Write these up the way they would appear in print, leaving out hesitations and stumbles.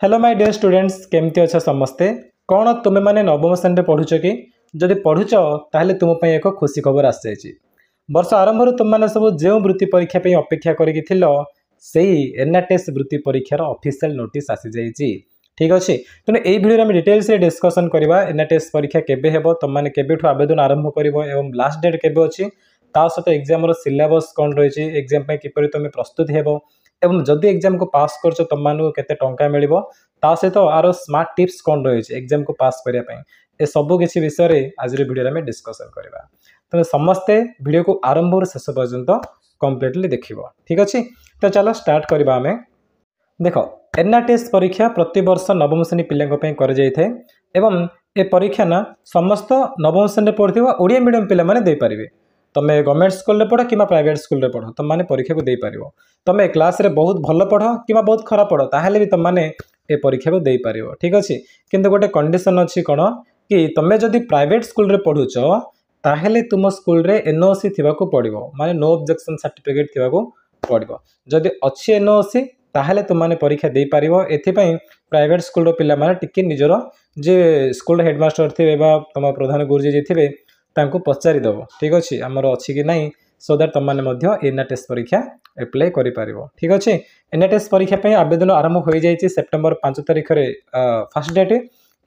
Hello my dear students केमती अच्छा समस्ते कौन तुम्हें माने नवम श्रेणी पढ़ुच कि जदि पढ़ुच ताहले तुम पे एक खुशी खबर आसी जाइए वर्ष आरंभ तुम मैंने सब जो वृत्ति परीक्षा पे अपेक्षा करी एनआरटीएस वृत्ति परीक्षार ऑफिशियल नोटिस आसी जाइए। ठीक अच्छे तेणु यही भिडियो में डिटेल्स डिस्कसन करवा एनआरटीएस परीक्षा केबे हेबो तुम मैंने केबेठु आवेदन आरंभ करिवो एवं लास्ट डेट केबे अछि ता सहित एग्जाम सिलेबस कौन रही एग्जाम किपर तुम प्रस्तुत हेबो एवं जदि एग्जाम को पास कर तुम केते टंका मिलिबो ता सहित आर स्मार्ट टिप्स कौन रही एग्जाम को पास करने ए सबू किसी विषय आज वीडियो में डिस्कसन करवा तेज समस्ते वीडियो को आरंभ शेष पर्यंत कंप्लीटली देखिबो। ठीक अच्छे तो चलो स्टार्ट करवा आम देख एनआरटीएस परीक्षा प्रति वर्ष नवम श्रेणी पिलांई कर जाइए एवं ए परीक्षा ना समस्त नवम श्रेणी पढ़ुवा ओडिया मीडियम पिला माने दे पारिबे तुम्हें गवर्नमेंट स्कूल पढ़ कि प्राइवेट स्कूल पढ़ तुम मैंने परीक्षा को दे पार तुम क्लास रे बहुत भल पढ़ कि बहुत खराब पढ़ ताहले भी तुम मैंने ए परीक्षा को दे पार। ठीक अच्छे किंतु गोटे कंडीशन अच्छी कौन कि तुम्हें जदि प्राइवेट स्कूल रे पढ़ुच ताहले तुम स्कूल रे एनओसी थिबाकू पड़िबो माने नो ऑब्जेक्शन सर्टिफिकेट थिबाकू पड़िबो जदि अच्छी एनओसी ताहले तुम मैंने परीक्षा दे पारिबो। एथिपाई प्राइवेट स्कूल रो पिला माने टिके निजर जे स्कूल हेडमास्टर थे तुम प्रधान गुरुजी जी थे तांको पचारि दबो। ठीक अच्छे आमर अच्छी कि नहीं सो दैट तुम मैंने एनआरटीएस परीक्षा एप्लाई कर पारिबो। ठीक अच्छे एनआरटीएस परीक्षा पे आवेदन आरंभ हो जाइए सेप्टेम्बर 5 तारिख रे फर्स्ट डेट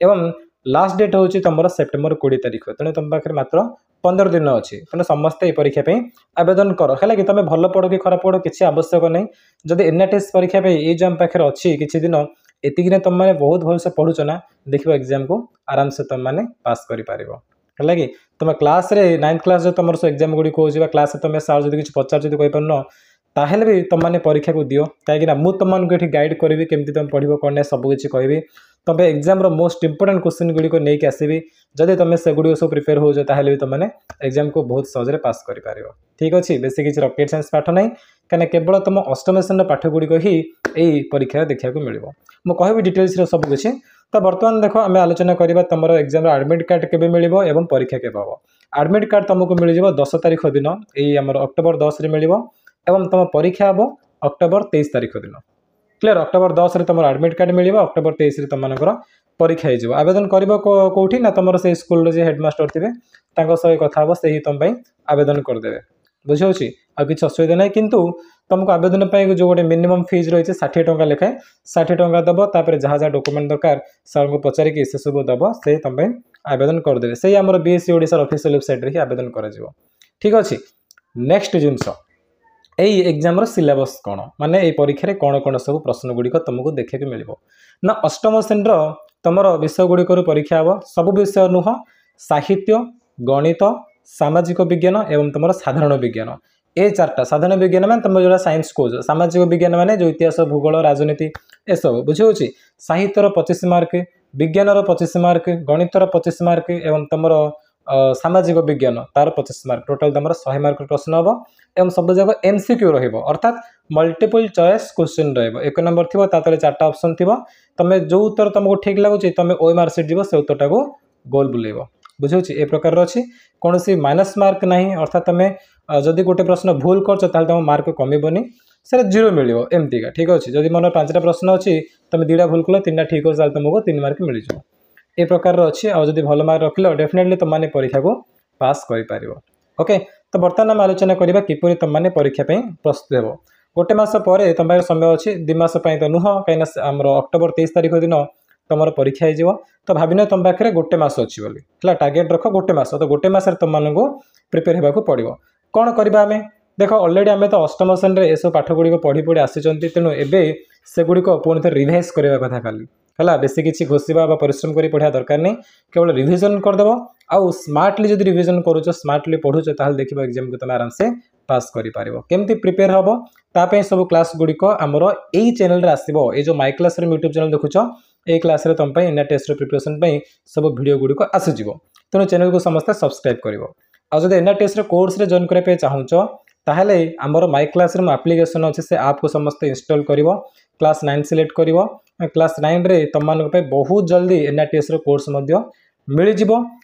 एवं लास्ट डेट हूँ तुम सेप्टेम्बर 20 तारिख तेणु तुम पाखे मात्र 15 दिन अच्छी तेणु समस्ते ये परीक्षा पे आवेदन कर है कि तुम भल पढ़ कि खराब पढ़ किसी आवश्यक नहीं जदि एनआरटीएस परीक्षा पे ये जो आम पाखे अच्छी किसी दिन एतिक तुम मैंने बहुत भलसे पढ़ुच ना देख एग्जाम को आराम से तुम मैंने पास कर है कि तुम क्लास रे 9th क्लास जो तुम एग्जाम गुड़ी हो क्लास तुम सार जो किसी पचार जो कहीपर ताहले भी तुम मैंने परीक्षा को दियो कहीं मुझे तुमको ये गाइड करी केमती तुम पढ़ो कौन ना सब किसी कहि तुम एग्जाम मोस्ट इंपोर्टेंट क्वेश्चन गुड़िक नहीं आसबि जदि तुम से गुड़ सब प्रिपेयर हो ताहले भी तुमने एग्जाम को बहुत सहज पास कर। ठीक अच्छे बेस किसी रॉकेट साइंस पाठ नहीं कहीं केवल तुम अष्टम श्रेणी पाठ गुड़िक ही यही परीक्षा देखा मिल मुझे डिटेल्स सब किसी तो बर्तमान देख आम आलोचना करवा तुम एग्जाम एडमिट कार्ड केबे मिलिबो एवं परीक्षा केबे हम एडमिट कार्ड तुमको मिल 10 तारिख दिन यही आम अक्टोबर 10 रे मिल एवं तुम परीक्षा हम अक्टोबर 23 तारिख दिन क्लियर अक्टोबर 10 रे तुम एडमिट कार्ड मिल अक्टोबर 23 रे तुम परीक्षा हो आवेदन कर कौटी ना तुम से स्कूल जो हेडमास्टर थे सही कथा हम से ही तुम आवेदन करदे बुझे आ कि असुविधा ना किंतु तुमको आवेदन जो गोटे मिनिमम फीज रही है 60 टंका लेखाएं 60 टंका दब तापर जहाँ जहाँ डॉक्यूमेंट दरकार सर को पचारिकी से सब दब से तुम आवेदन करदे से आम बीएससी ओडिशा ऑफिशियल वेबसाइट रे आवेदन कर। ठीक अच्छे नेक्स्ट जिनस यही एग्जाम सिलेबस कौन माने ये परीक्षा कौन कौन सब प्रश्न गुड़िक तुमको देखा मिल ना अष्टम श्रेणी तुम विषय गुड़िक परीक्षा हम सब विषय नुह साहित्य गणित सामाजिक विज्ञान एवं तुम साधारण विज्ञान ए चार्टा साधारण विज्ञान मान तुम जो साइंस कह सामाजिक विज्ञान माने जो इतिहास भूगोल राजनीति ए सब बुझे साहित्यर 25 मार्क विज्ञान 25 मार्क गणितर 25 मार्क एवं तुम सामाजिक विज्ञान तार 25 मार्क टोटाल तुम 100 मार्क प्रश्न हम एवं सब जगह एमसीक्यू अर्थात मल्टीपल चॉइस क्वेश्चन एक नंबर थी तले 4टा ऑप्शन थी तुम जो उत्तर तुमको ठीक लगुच तुम ओ मार्कशीट जीव से उत्तर को गोल बुलेब बुझे ए प्रकार अच्छी कौन सी माइनस मार्क ना अर्थात तुम जदि गोटे प्रश्न भूल कर तुम मार्क कमिबनी से 0 मिल एमतीका। ठीक अच्छे जब मन 5टा प्रश्न अच्छी तुम 2टा भूल कल 3टा ठीक हो तुमको 3 मार्क मिल ए प्रकार अच्छी आज भल मार्क रखिल डेफिनेटली तुमने परीक्षा को पास कर। ओके तो बर्तमान आम आलोचना करवा किपर तुमने परीक्षा प्रस्तुत हो गोटे मस पर तुम समय अच्छी 2 मास तो नुह कहीं आम अक्टोबर 23 तारिख दिन तुम परीक्षा हो तो भाविन तुम पाखे गोटे मस अच्छी बोली टार्गेट रख गोटे मस तो गोटे मस तुमको प्रिपेयर होगा पड़ो कौन करवा आम देख अलरेडी आम तो अष्टम श्रेणी ये सब पाठ गुड़िक पढ़ी पढ़ी आसी तेणु एवं से गुड़िक पुणी थे रिवाइज करवा कथा खाली है बेसी किसी घोषा परिश्रम कर पढ़ा दरकार नहीं केवल रिविजन करदेव आउ स्मार्टली जब रिविजन करुच स्मार्टली पढ़ुच ताल देख एग्जाम को तुम आराम से पास करमती प्रिपेयर हम ताप सब क्लास गुड़िक आमर यही चैनल आसो ये जो माई क्लास यूट्यूब चैनल देखुच ये क्लास तुम एनआरटीएस प्रिपरेशन सब वीडियो गुड़िक आसीज तेणु चैनल को समस्ते सब्सक्राइब कर जब एनआरटीएस कोर्स रे जॉइन करने चाहूच ताहले आमर माई क्लास एप्लिकेशन अच्छे से आप को समस्ते इंस्टॉल कर क्लास 9 सिलेक्ट कर क्लास 9 रे तुम बहुत जल्दी एनआरटीएस कोर्स मिल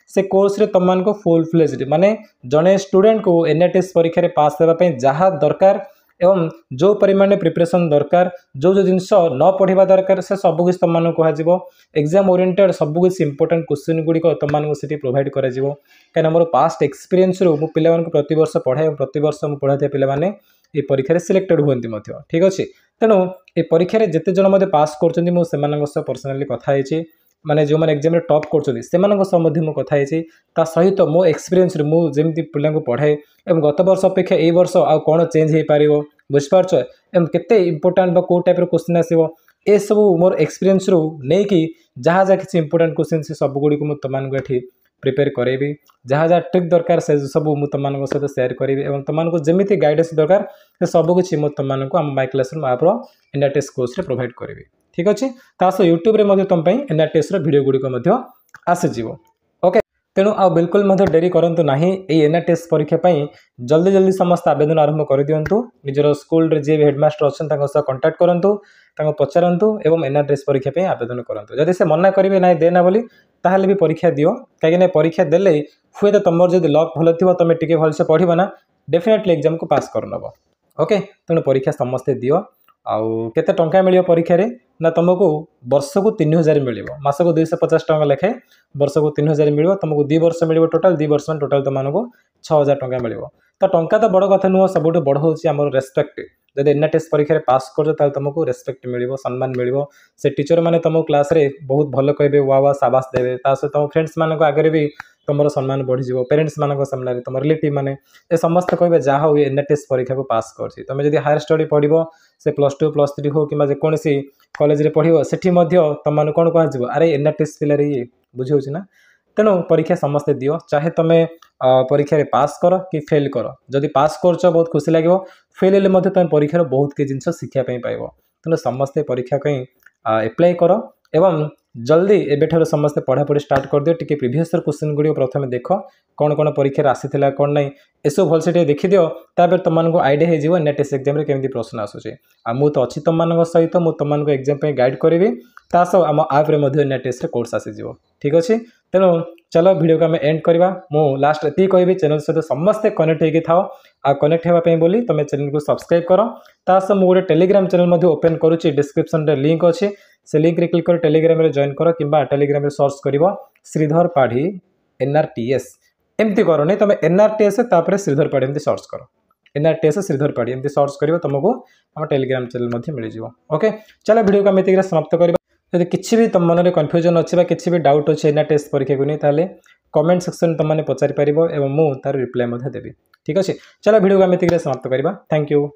से कोर्स रे तुम फुल फ्लेज्ड माने जड़े स्टूडेंट को एनआरटीएस परीक्षा पास होगापी जहाँ दरकार एवं जो परिमाण प्रिपरेशन दरकार जो जो जिनस न पढ़ा दरकार से सबकि तुम कह एग्जाम ओरिएंटेड सबकि इंपोर्टेंट क्वेश्चन गुड़िक तुमको प्रोवाइड कर कहीं मोर पास्ट एक्सपीरियंस रु पिला प्रति वर्ष पढ़ाए प्रति वर्ष मुझे पढ़ाई पिलाने ये परीक्षा सिलेक्टेड हुई ठीक अच्छे। तेणु ये परीक्षा जिते जन मत पास कर पर्सनाली कथी माने जो मैंने एग्जाम टॉप कर कथा सहित मो एक्सपीरियंस मुझे पिला पढ़ाए और गत वर्ष अपेक्षा ए वर्ष आउ कौन चेंज हो पार बुझिपार एवं केते इंपोर्टेंट कौ टाइप क्वेश्चन आसो ए सब मोर एक्सपीरियंस रू नहीं कि जहाँ जहाँ किसी इंपोर्टेंट क्वेश्चन से सब गुड़ी को तुमको ये प्रिपेयर करेबी जहाँ जहाँ ट्रिक दरकार से सब मुझे तुम सहित सेयार करी और तुमको जमी गाइडेंस दरकार से सबकि मुझे तुमको आम माई क्लासरूम ऐप्र एनआरटीएस कोर्स प्रोवाइड करी ठीक अच्छे। तासह यूट्यूब रे तुम एनआरटीएस वीडियो गुड़िक आसीज ओके। तेणु आ बिल्कुल डेरी करंतु नाही एनआरटीएस परीक्षा जल्दी जल्दी समस्त आवेदन आरंभ कर दिंतु निजर स्कूल जी हेडमास्टर अच्छा कंटाक्ट करूँ पचारतु एवं एनआरटीएस परीक्षा आवेदन करूँ जदि से मना करेंगे ना देना बोली ताहले भी परीक्षा दियो कहीं परीक्षा देले हुए तो तुम जब लक भल थी तुम टे भलसे पढ़ना ना डेफिनेटली एग्जाम को पास करनब ओके। तेणु परीक्षा समस्ते दियो आउ केते टंका मिलियो परीक्षा रे ना तुमको वर्ष को 3000 मिल मास को 250 टका लेखे वर्ष को 3000 मिल तुमको 2 वर्ष मिल टोटाल 2 वर्ष में टोटाल तुमको 6000 टका मिल तो टंका तो बड़ कथा नुह सब बड़ हूँ आम रेस्पेक्ट जब एनआरटीएस परीक्षा पास कर तुमको रेस्पेक्ट मिल सम्मान मिल से टीचर मैंने तुम क्लास रे बहुत भल कहे वाह वाह साबास देवे सहित तुम फ्रेंड्स मान आगे भी तुम सम्मान बढ़ीज पेरेन्ट्स मान सामने तुम रिलेटिव मैंने ए समस्त कहे जहाँ हो एनआरटीएस परीक्षा को पास कर तुम जब हायर स्टडी पढ़ो से +2 +3 हो कि जेकोसी कॉलेज रे पढ़ो सेठी तुम कौन कह अरे एनआरटीएस पिलार ये बुझे ना। तेणु परीक्षा समस्ते दियो चाहे तुम परीक्षा पास कर कि फेल कर जदि पास कर बहुत खुशी लगे फेल हेल्ले तुम परीक्षार बहुत किसी जिन शिखापी पाइब तेणु समस्ते परीक्षा कहीं एप्लाई कर एवं जल्दी एबेठार समस्ते पढ़ापढ़ी स्टार्ट कर दियो टिके प्रीवियस क्वेश्चन गुड़ी प्रथम देख कौन कौन परीक्षा आसी कौन ना एसब भलसे देखी दियो तापर तुमको आइडिया हो एनआरटीएस एग्जाम केमी प्रश्न आसूचे मु तो अच्छी तुम सहित मुझे तुमको एग्जाम गाइड करी तासह आम आप्रे एनआरटीएस कोर्स आसीज ठीक अच्छे। तेणु चलो वीडियो को आम एंड करवा मु लास्ट ये कहि चैनल सहित समस्ते कनेक्ट होगी था आ कनेक्ट होगापी बोली तुम चैनल को सब्सक्राइब कर तासह मु गोटे टेलीग्राम चैनल ओपन करुच्ची डिस्क्रिप्शन रे लिंक अच्छे से लिंक रे क्लिक कर टेलीग्राम रे जॉइन कर कि टेलीग्राम रे सर्च कर श्रीधर पाढ़ी एनआरटीएस एमती कर नहीं तुम एनआरटीएस श्रीधर पाढ़ी एमती सर्च कर एनआरटीएस श्रीधर पाढ़ी एमती सर्च कर तुमको आम टेलीग्राम चैनल मिल ओके। चलो वीडियो को आम ये समाप्त करवा यदि किसी भी तुम मन में कन्फ्यूजन अच्छे किसी भी डाउट अच्छे एनआरटीएस परीक्षा को नहीं ताले कमेंट सेक्शन तुमने पचारि पार और मुझे तार रिप्लाई देवी ठीक अच्छे। चलो वीडियो को आम ये समाप्त करवा थैंक यू।